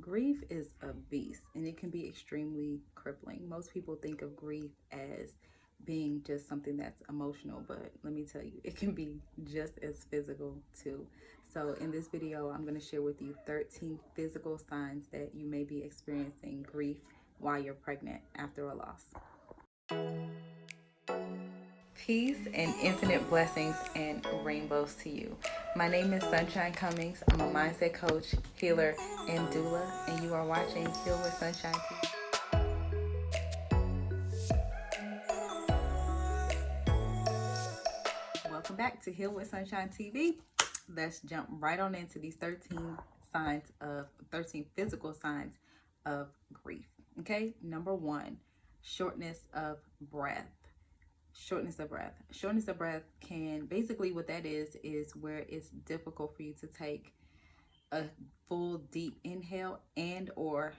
Grief is a beast and it can be extremely crippling. Most people think of grief as being just something that's emotional, but let me tell you, it can be just as physical too. So, in this video, I'm going to share with you 13 physical signs that you may be experiencing grief while you're pregnant after a loss. Peace and infinite blessings and rainbows to you. My name is Sunshine Cummings. I'm a mindset coach, healer, and doula, and you are watching Heal with Sunshine TV. Welcome back to Heal with Sunshine TV. Let's jump right on into these 13 physical signs of grief. Okay, number one, shortness of breath. Shortness of breath. Shortness of breath can basically, what that is where it's difficult for you to take a full deep inhale and or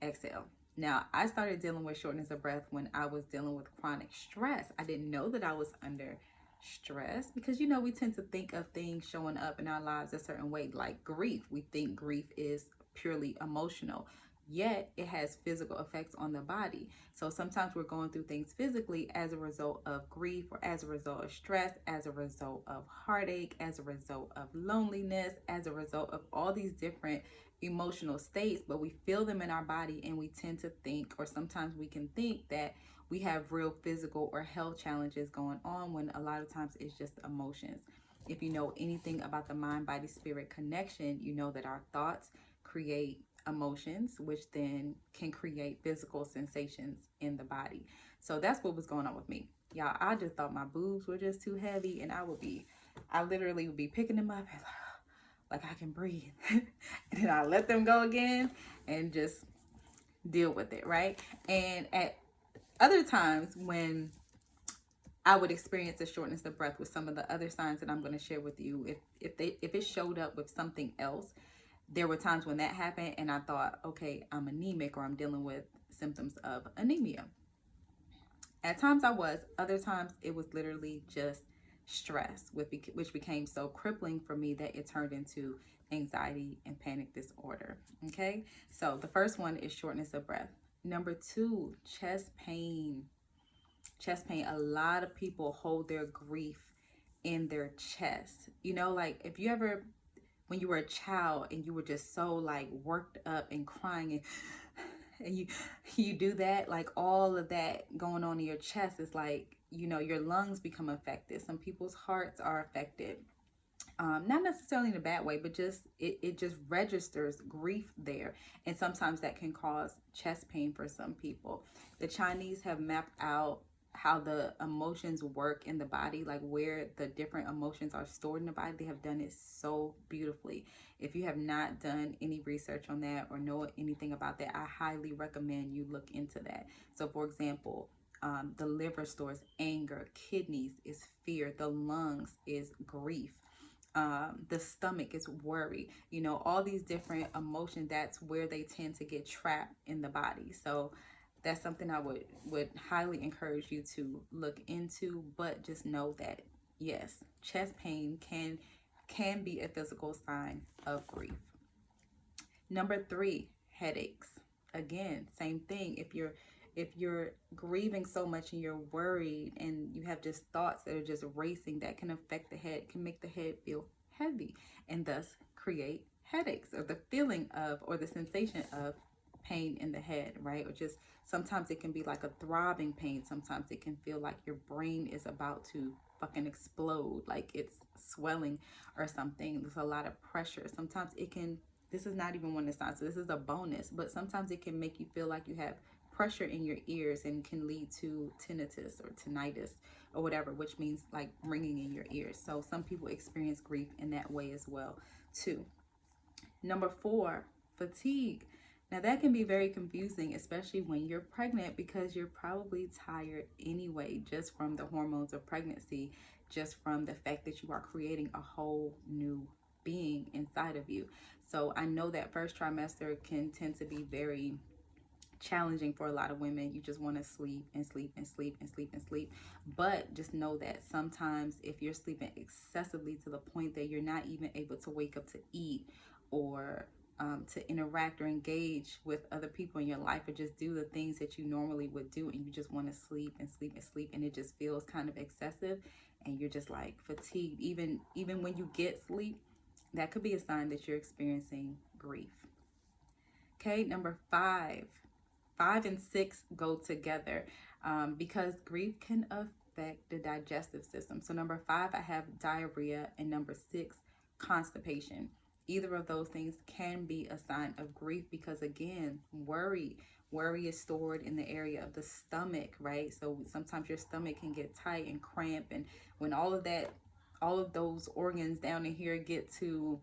exhale. Now, I started dealing with shortness of breath when I was dealing with chronic stress. I didn't know that I was under stress because, we tend to think of things showing up in our lives a certain way, like grief. We think grief is purely emotional, yet it has physical effects on the body. So sometimes we're going through things physically as a result of grief, or as a result of stress, as a result of heartache, as a result of loneliness, as a result of all these different emotional states, but we feel them in our body and we tend to think, or sometimes we can think, that we have real physical or health challenges going on, when a lot of times it's just emotions. If you know anything about the mind body spirit connection, you know that our thoughts create emotions, which then can create physical sensations in the body. So that's what was going on with me, y'all. I just thought my boobs were just too heavy, and I literally would be picking them up and like I can breathe, and then I let them go again and just deal with it, right? And at other times when I would experience a shortness of breath with some of the other signs that I'm going to share with you, if it showed up with something else, there were times when that happened and I thought, okay, I'm anemic, or I'm dealing with symptoms of anemia. At times I was, other times it was literally just stress, which became so crippling for me that it turned into anxiety and panic disorder. Okay, so the first one is shortness of breath. Number two, chest pain. Chest pain. A lot of people hold their grief in their chest. Like if you ever, when you were a child and you were just so like worked up and crying and you do that, like all of that going on in your chest is like, your lungs become affected. Some people's hearts are affected. Not necessarily in a bad way, but just it just registers grief there. And sometimes that can cause chest pain for some people. The Chinese have mapped out how the emotions work in the body, like where the different emotions are stored in the body. They have done it so beautifully. If you have not done any research on that or know anything about that, I highly recommend you look into that. So for example, the liver stores anger, kidneys is fear, the lungs is grief, the stomach is worry. All these different emotions, that's where they tend to get trapped in the body. So that's something I would highly encourage you to look into. But just know that yes, chest pain can be a physical sign of grief. Number three, headaches. Again, same thing. If you're grieving so much and you're worried and you have just thoughts that are just racing, that can affect the head, can make the head feel heavy, and thus create headaches, or the feeling of, or the sensation of pain in the head, right? Or just sometimes it can be like a throbbing pain. Sometimes it can feel like your brain is about to fucking explode, like it's swelling or something. There's a lot of pressure. Sometimes it can, this is not even one of the signs, so this is a bonus, but sometimes it can make you feel like you have pressure in your ears and can lead to tinnitus or tinnitus or whatever, which means like ringing in your ears. So some people experience grief in that way as well too. Number four, fatigue. Now that can be very confusing, especially when you're pregnant, because you're probably tired anyway, just from the hormones of pregnancy, just from the fact that you are creating a whole new being inside of you. So I know that first trimester can tend to be very challenging for a lot of women. You just want to sleep and sleep and sleep and sleep and sleep. But just know that sometimes if you're sleeping excessively to the point that you're not even able to wake up to eat or to interact or engage with other people in your life, or just do the things that you normally would do, and you just want to sleep and sleep and sleep, and it just feels kind of excessive, and you're just like fatigued even when you get sleep, that could be a sign that you're experiencing grief. Okay, number 5 and 6 go together, because grief can affect the digestive system. So number 5, I have diarrhea, and number 6, constipation. Either of those things can be a sign of grief, because again, worry is stored in the area of the stomach, right? So sometimes your stomach can get tight and cramp, and when all of those organs down in here get to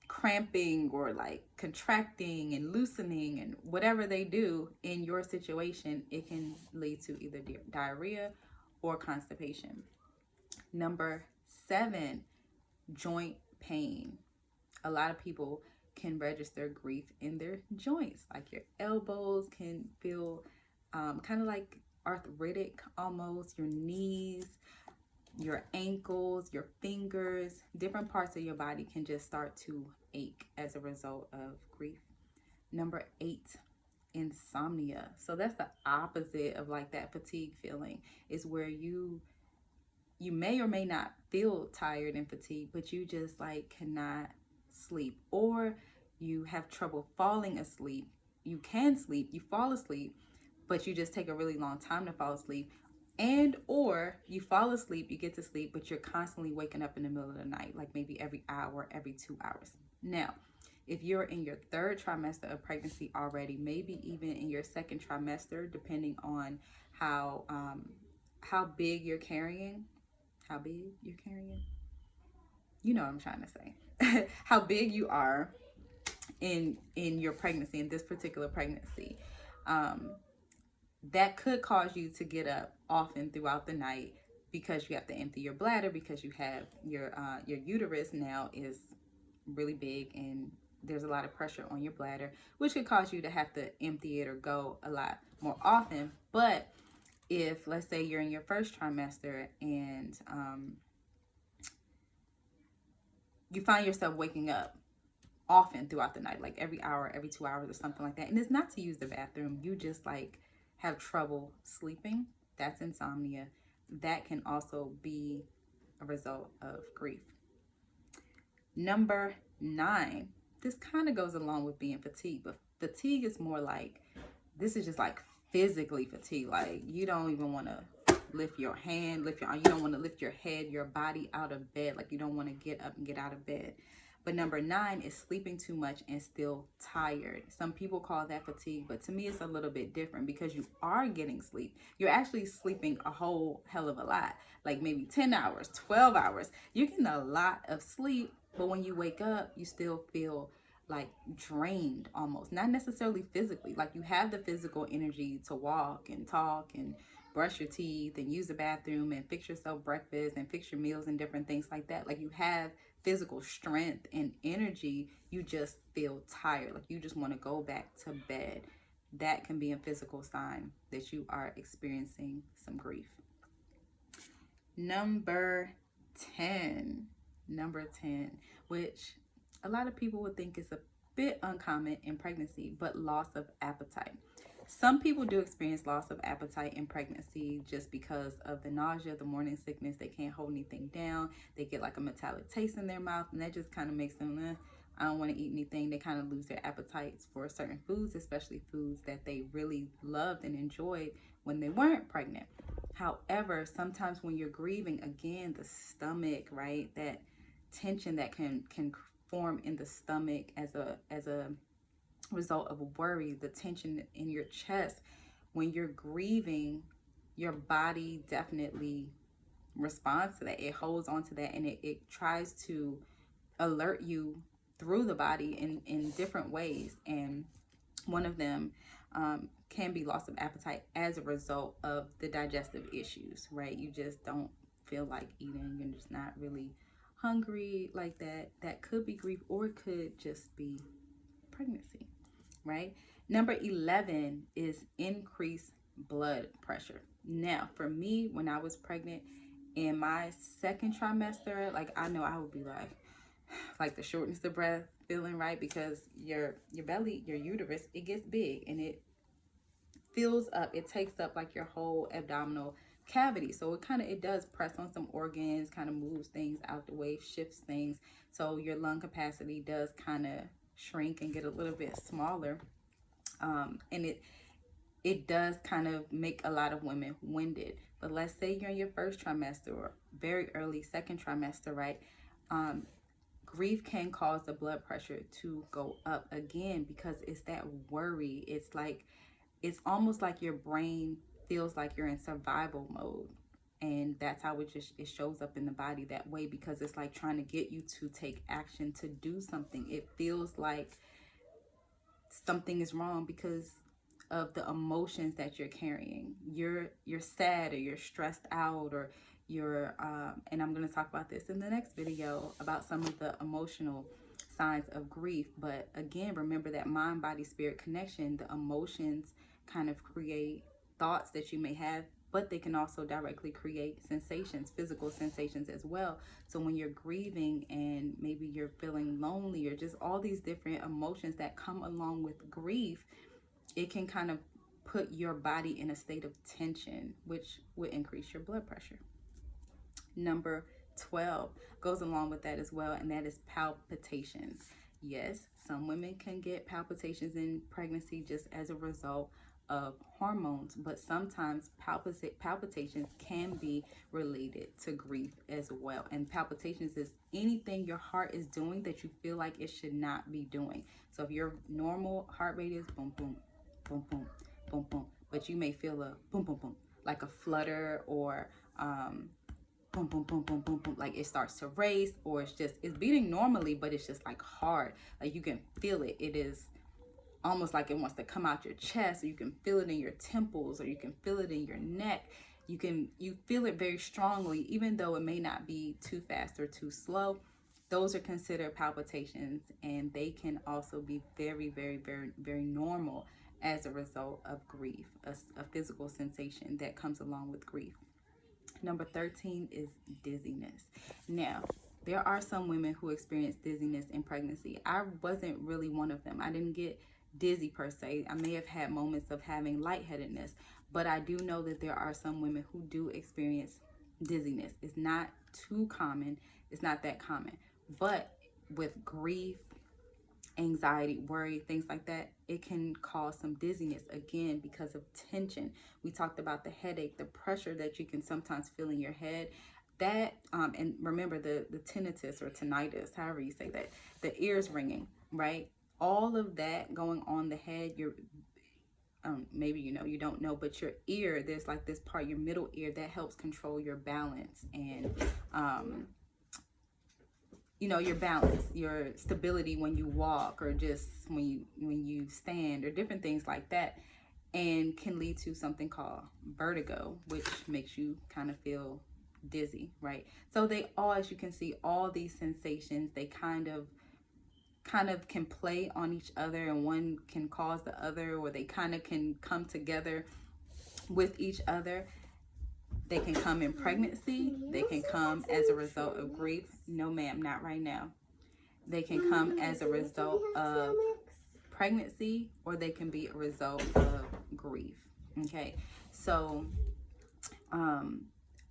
cramping or like contracting and loosening and whatever they do in your situation, it can lead to either diarrhea or constipation. Number 7, joint pain. A lot of people can register grief in their joints, like your elbows can feel kind of like arthritic almost, your knees, your ankles, your fingers, different parts of your body can just start to ache as a result of grief. Number 8, insomnia. So that's the opposite of like that fatigue feeling, is where you may or may not feel tired and fatigued, but you just like cannot sleep, or you have trouble falling asleep. You can sleep, you fall asleep, but you just take a really long time to fall asleep. And or you fall asleep, you get to sleep, but you're constantly waking up in the middle of the night, like maybe every hour, every 2 hours. Now, if you're in your 3rd trimester of pregnancy already, maybe even in your 2nd trimester, depending on how big you're carrying, you know what I'm trying to say, how big you are in your pregnancy, in this particular pregnancy, that could cause you to get up often throughout the night, because you have to empty your bladder, because you have your uterus now is really big, and there's a lot of pressure on your bladder, which could cause you to have to empty it or go a lot more often. But if, let's say, you're in your 1st trimester and you find yourself waking up often throughout the night, like every hour, every 2 hours or something like that, and it's not to use the bathroom, you just like have trouble sleeping, that's insomnia. That can also be a result of grief. Number 9, this kind of goes along with being fatigued, but fatigue is more like, this is just like physically fatigued, like you don't even want to lift your hand, you don't want to lift your head, your body out of bed, like you don't want to get up and get out of bed. But number 9 is sleeping too much and still tired. Some people call that fatigue, but to me it's a little bit different, because you are getting sleep. You're actually sleeping a whole hell of a lot, like maybe 10 hours, 12 hours. You're getting a lot of sleep, but when you wake up, you still feel like drained almost. Not necessarily physically, like you have the physical energy to walk and talk and brush your teeth and use the bathroom and fix yourself breakfast and fix your meals and different things like that. Like you have physical strength and energy, you just feel tired, like you just want to go back to bed. That can be a physical sign that you are experiencing some grief. Number 10, which a lot of people would think is a bit uncommon in pregnancy, but loss of appetite. Some people do experience loss of appetite in pregnancy just because of the nausea, the morning sickness. They can't hold anything down. They get like a metallic taste in their mouth, and that just kind of makes them, I don't want to eat anything. They kind of lose their appetites for certain foods, especially foods that they really loved and enjoyed when they weren't pregnant. However, sometimes when you're grieving, again, the stomach, right, that tension that can form in the stomach as a result of worry, the tension in your chest, when you're grieving, your body definitely responds to that. It holds on to that, and it tries to alert you through the body in different ways. And one of them can be loss of appetite as a result of the digestive issues, right? You just don't feel like eating, you're just not really hungry like that. That could be grief, or it could just be pregnancy, right? Number 11 is increased blood pressure. Now, for me, when I was pregnant in my 2nd trimester, like I know I would be like, like the shortness of breath feeling, right? Because your belly, your uterus, it gets big and it fills up, it takes up like your whole abdominal cavity. So it does press on some organs, kind of moves things out the way, shifts things. So your lung capacity does kind of shrink and get a little bit smaller. And it does kind of make a lot of women winded. But let's say you're in your first trimester or very early second trimester, right? Grief can cause the blood pressure to go up again because it's that worry. It's almost like your brain feels like you're in survival mode. And that's how it shows up in the body that way, because it's like trying to get you to take action, to do something. It feels like something is wrong because of the emotions that you're carrying. You're sad, or you're stressed out, or you're and I'm going to talk about this in the next video about some of the emotional signs of grief. But again, remember that mind body spirit connection. The emotions kind of create thoughts that you may have, but they can also directly create sensations, physical sensations as well. So when you're grieving and maybe you're feeling lonely, or just all these different emotions that come along with grief, it can kind of put your body in a state of tension, which would increase your blood pressure. Number 12 goes along with that as well, and that is palpitations. Yes, some women can get palpitations in pregnancy just as a result of hormones, but sometimes palpitations can be related to grief as well. And palpitations is anything your heart is doing that you feel like it should not be doing. So if your normal heart rate is boom, boom, boom, boom, boom, boom, but you may feel a boom, boom, boom, like a flutter, or boom, boom, boom, boom, boom, boom, like it starts to race, or it's beating normally, but it's just like hard, like you can feel it. It is almost like it wants to come out your chest, or you can feel it in your temples, or you can feel it in your neck. You feel it very strongly, even though it may not be too fast or too slow. Those are considered palpitations, and they can also be very, very, very, very normal as a result of grief, a physical sensation that comes along with grief. Number 13 is dizziness. Now, there are some women who experience dizziness in pregnancy. I wasn't really one of them. I didn't get dizzy per se. I may have had moments of having lightheadedness, but I do know that there are some women who do experience dizziness. It's not too common. It's not that common. But with grief, anxiety, worry, things like that, it can cause some dizziness again because of tension. We talked about the headache, the pressure that you can sometimes feel in your head. That and remember the tinnitus or tinnitus, however you say that, the ears ringing, right? All of that going on the head. Your maybe you don't know, but your ear, there's like this part, your middle ear, that helps control your balance and your balance, your stability when you walk, or just when you stand, or different things like that, and can lead to something called vertigo, which makes you kind of feel dizzy, right? So they all, as you can see, all these sensations, they kind of can play on each other, and one can cause the other, or they kind of can come together with each other. They can come in pregnancy. They can come as a result of grief. No, ma'am, not right now. They can come as a result of pregnancy, or they can be a result of grief. Okay, so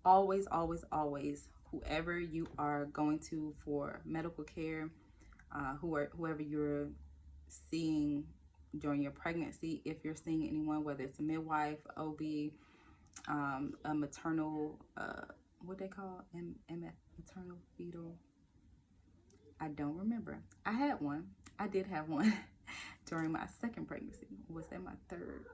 always, always, always, whoever you are going to for medical care, whoever you're seeing during your pregnancy, if you're seeing anyone, whether it's a midwife, OB, a maternal, what they call MF, maternal fetal. I don't remember. I did have one during my second pregnancy. Was that my third?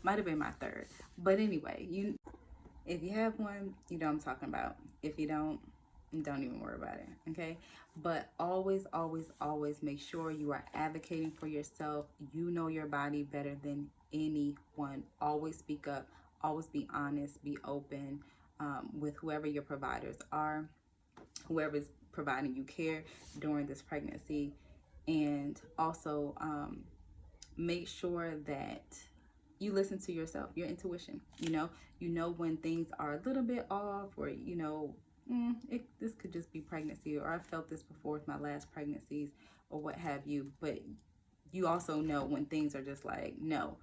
Might have been my third. But anyway, if you have one, you know what I'm talking about. If you don't even worry about it, okay? But always, always, always make sure you are advocating for yourself. You know your body better than anyone. Always speak up. Always be honest. Be open with whoever your providers are, whoever's providing you care during this pregnancy. And also make sure that you listen to yourself, your intuition. You know when things are a little bit off, or this could just be pregnancy, or I felt this before with my last pregnancies, or what have you. But you also know when things are just like, no,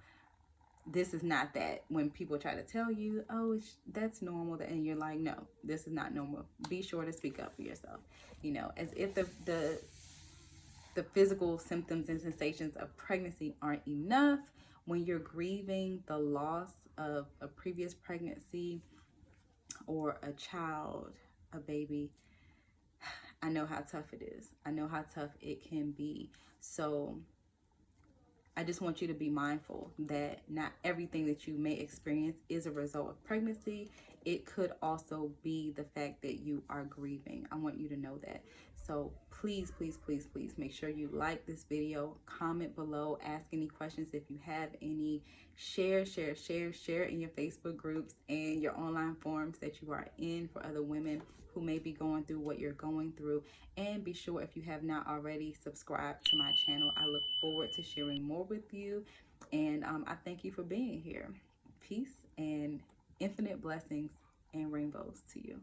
this is not that. When people try to tell you, oh, that's normal, and you're like, no, this is not normal. Be sure to speak up for yourself. As if the physical symptoms and sensations of pregnancy aren't enough. When you're grieving the loss of a previous pregnancy or a child, a baby, I know how tough it is. I know how tough it can be. So I just want you to be mindful that not everything that you may experience is a result of pregnancy. It could also be the fact that you are grieving. I want you to know that. So please, please, please, please make sure you like this video, comment below, ask any questions if you have any, share in your Facebook groups and your online forums that you are in for other women who may be going through what you're going through. And be sure, if you have not already, subscribe to my channel. I look forward to sharing more with you. And I thank you for being here. Peace and infinite blessings and rainbows to you.